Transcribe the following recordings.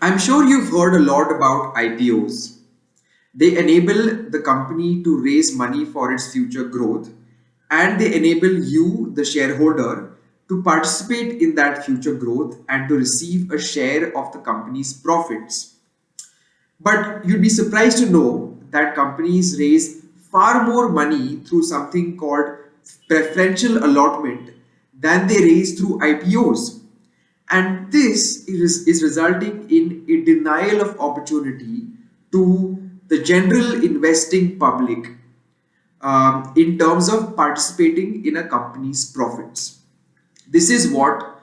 I'm sure you've heard a lot about IPOs. They enable the company to raise money for its future growth, and they enable you, the shareholder, to participate in that future growth and to receive a share of the company's profits. But you'd be surprised to know that companies raise far more money through something called preferential allotment than they raise through IPOs. And this is resulting in a denial of opportunity to the general investing public in terms of participating in a company's profits. This is what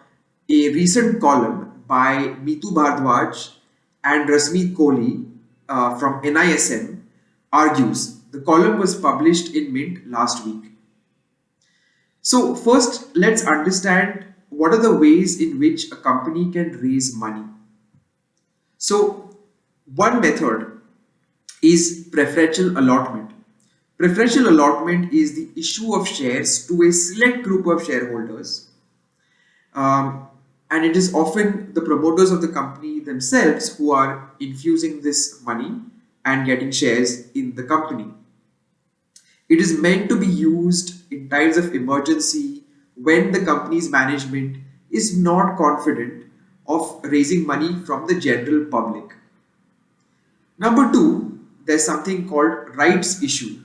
a recent column by Mitu Bhardwaj and Rasmeet Kohli from NISM argues. The column was published in Mint last week. So first, let's understand what are the ways in which a company can raise money. So one method is preferential allotment. Preferential allotment is the issue of shares to a select group of shareholders, and it is often the promoters of the company themselves who are infusing this money and getting shares in the company. It is meant to be used in times of emergency when the company's management is not confident of raising money from the general public. Number two, there's something called rights issue,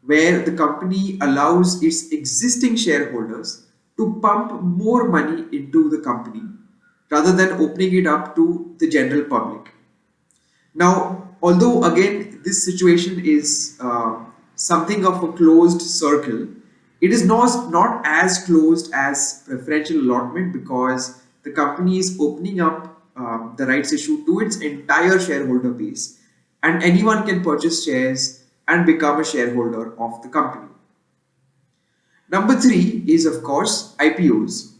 where the company allows its existing shareholders to pump more money into the company rather than opening it up to the general public. Now, although again this situation is something of a closed circle, it is not as closed as preferential allotment because the company is opening up the rights issue to its entire shareholder base, and anyone can purchase shares and become a shareholder of the company. Number three is, of course, IPOs,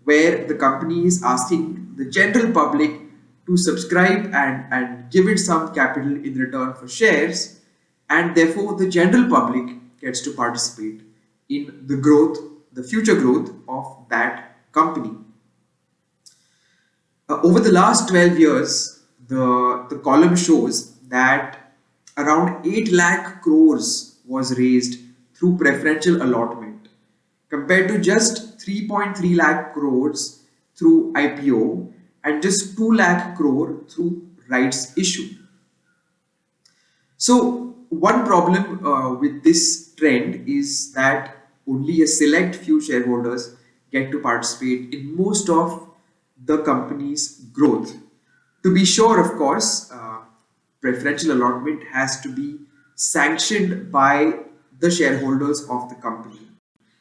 where the company is asking the general public to subscribe and give it some capital in return for shares, and therefore the general public gets to participate in the growth, the future growth of that company. Over the last 12 years, the column shows that around 8 lakh crores was raised through preferential allotment compared to just 3.3 lakh crores through IPO and just 2 lakh crore through rights issue. So one problem with this trend is that only a select few shareholders get to participate in most of the company's growth. To be sure, of course, preferential allotment has to be sanctioned by the shareholders of the company.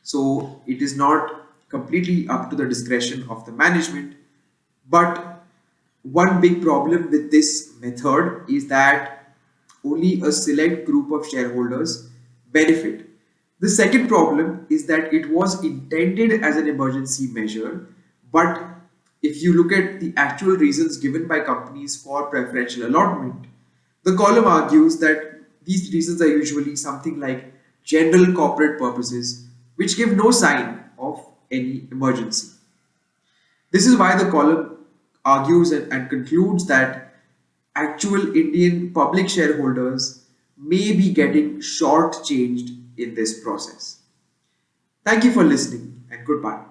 So it is not completely up to the discretion of the management. But one big problem with this method is that only a select group of shareholders benefit. The second problem is that it was intended as an emergency measure, but if you look at the actual reasons given by companies for preferential allotment, the column argues that these reasons are usually something like general corporate purposes, which give no sign of any emergency. This is why the column argues and concludes that actual Indian public shareholders may be getting shortchanged in this process. Thank you for listening and goodbye.